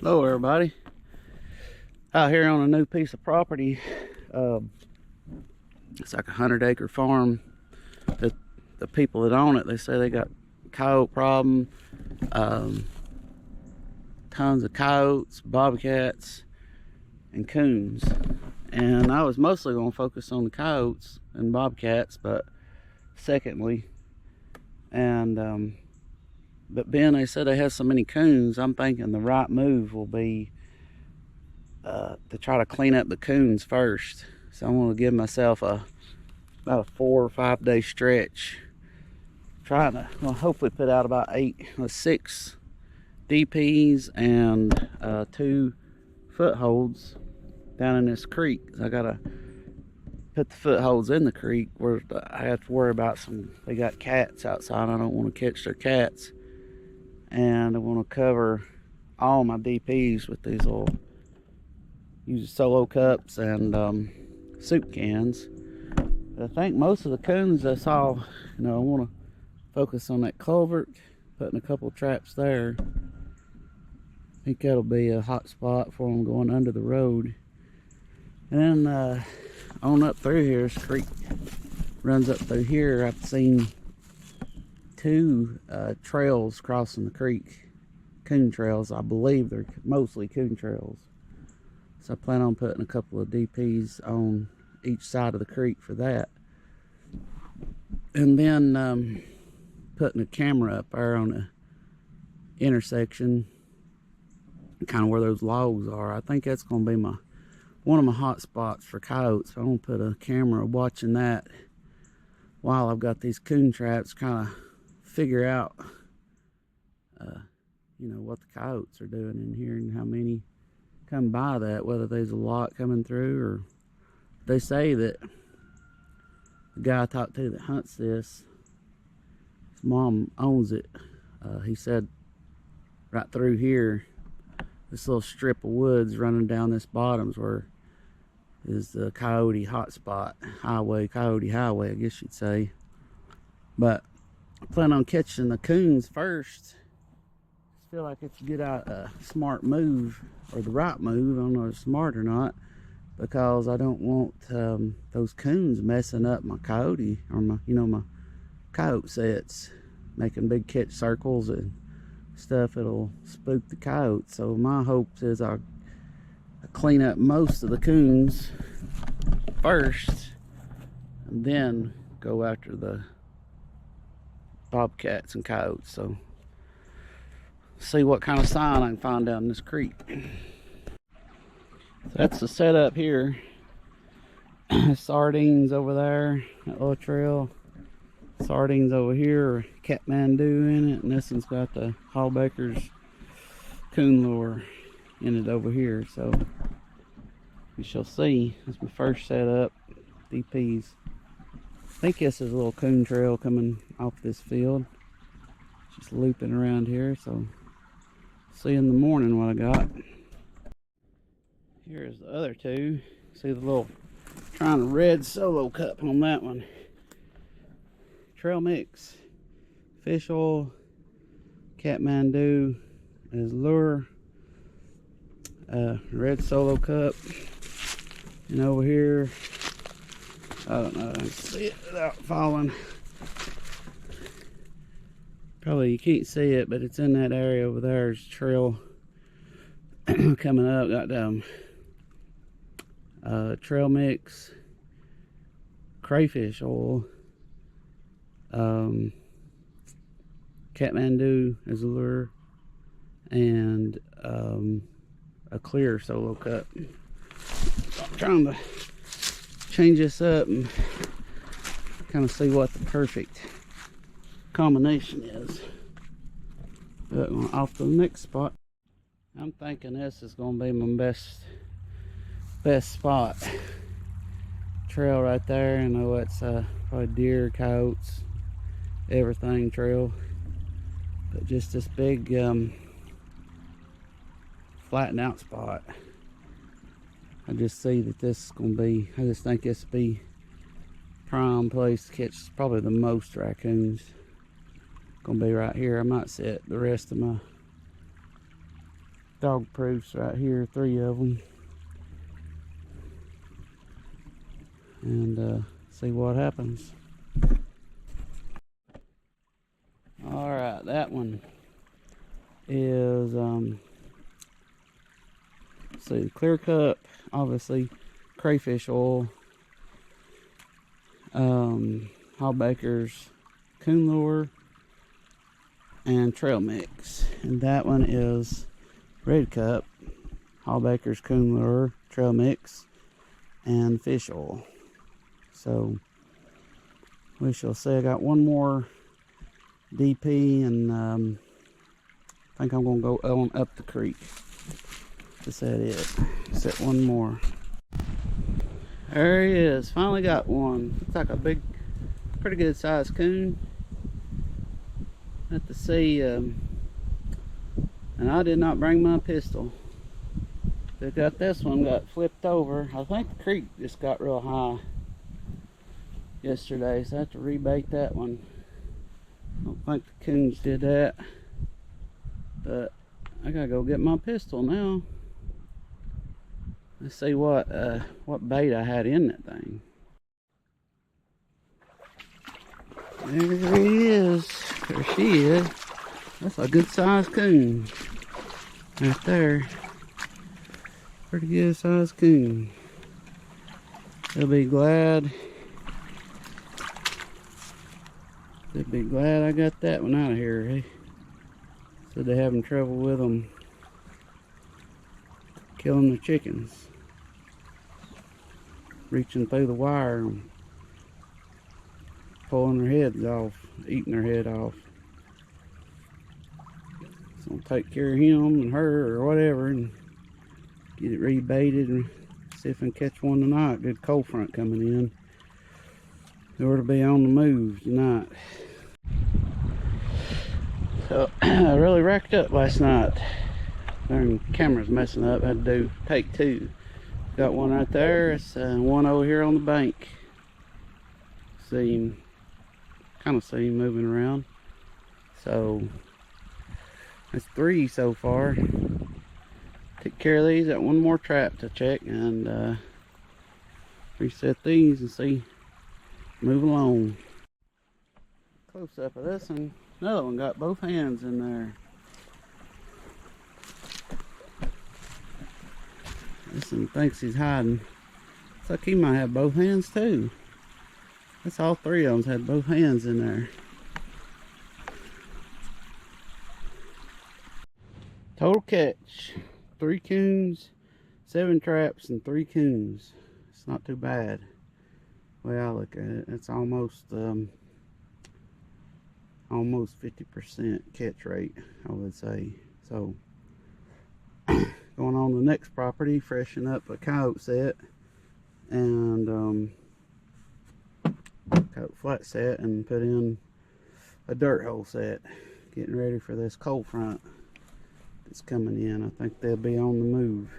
Hello everybody. Out here on a new piece of property. It's like a 100-acre farm. The people that own it, they say they got coyote problem. Tons of coyotes, bobcats, and coons. And I was mostly going to focus on the coyotes and bobcats, but secondly, and but Ben, they said they have so many coons. I'm thinking the right move will be to try to clean up the coons first. So I'm going to give myself about a 4 or 5 day stretch, trying to hopefully put out about 6 DPs and 2 footholds down in this creek. I gotta put the footholds in the creek where I have to worry about they got cats outside. I don't want to catch their cats, and I want to cover all my DPs with these little use solo cups and soup cans. But I think most of the coons I saw, I want to focus on that culvert, putting a couple traps there. I think that'll be a hot spot for them going under the road. And then on up through here, this creek runs up through here. I've seen 2 trails crossing the creek, coon trails. I believe they're mostly coon trails. So I plan on putting a couple of DPs on each side of the creek for that. And then putting a camera up there on the intersection, kind of where those logs are. I think that's going to be one of my hot spots for coyotes. I'm going to put a camera watching that while I've got these coon traps, kind of figure out what the coyotes are doing in here and how many come by that, whether there's a lot coming through. Or they say that the guy I talked to that hunts this, his mom owns it. He said right through here, this little strip of woods running down this bottoms where is the coyote hotspot coyote highway, I guess you'd say. But I plan on catching the coons first. I feel like it's a good smart move, or the right move. I don't know if it's smart or not, because I don't want those coons messing up my coyote, or my coyote sets, making big catch circles and stuff. It'll spook the coyotes. So my hopes is I clean up most of the coons first, and then go after the bobcats and coyotes. So see what kind of sign I can find down this creek. That's the setup here. Sardines over there, that little trail. Sardines over here, Kathmandu in it, and this one's got the Hallbaker's coon lure in it over here. So we shall see. That's my first setup, DPs. I think this is a little coon trail coming off this field, just looping around here. So see in the morning what I got. Here's the other 2. See the little trying to red solo cup on that one. Trail mix, fish oil, Kathmandu as lure, red solo cup, and over here, I don't know, I can see it without falling. Probably you can't see it, but it's in that area over there. There's a trail coming up. Got trail mix, crayfish oil, Kathmandu as a lure, and a clear solo cup. So I'm trying to change this up and kind of see what the perfect combination is. But off to the next spot. I'm thinking this is going to be my best spot. Trail right there. I know it's probably deer, coyotes, everything trail, but just this big flattened out spot. I just see that this is going to be, I just think this will be prime place to catch probably the most raccoons. Gonna be right here. I might set the rest of my dog proofs right here, 3 of them. And see what happens. Alright, that one is see, clear cup, obviously crayfish oil, Hallbaker's coon lure, and trail mix. And that one is red cup, Hallbaker's coon lure, trail mix, and fish oil. So we shall see. I got one more DP, and I think I'm gonna go on up the creek. Just that it. Set one more. There he is. Finally got one. Looks like a big, pretty good sized coon. Have to see. And I did not bring my pistol. They got this one got flipped over. I think the creek just got real high yesterday, so I have to rebait that one. I don't think the coons did that, but I gotta go get my pistol now. Let's see what bait I had in that thing. There he is. There she is. That's a good sized coon right there. Pretty good sized coon. They'll be glad. They'll be glad I got that one out of here. They said they're having trouble with them killing the chickens, reaching through the wire and pulling their heads off, eating their head off. So I'll take care of him and her or whatever and get it rebaited and see if I can catch one tonight. Good cold front coming in. They ought to be on the move tonight. So I really racked up last night. Darn camera's messing up. I had to do take 2. Got one right there. It's one over here on the bank. See him, kind of see him moving around. So that's 3 so far. Took care of these. Got one more trap to check and reset these and see. Move along. Close up of this one. Another one got both hands in there. This one thinks he's hiding. Looks like he might have both hands too. That's all 3 of them had both hands in there. Total catch. 3 coons, 7 traps, and 3 coons. It's not too bad. The way I look at it, it's almost 50% catch rate, I would say. So going on to the next property, freshen up a coyote set and coyote flat set, and put in a dirt hole set. Getting ready for this cold front that's coming in. I think they'll be on the move.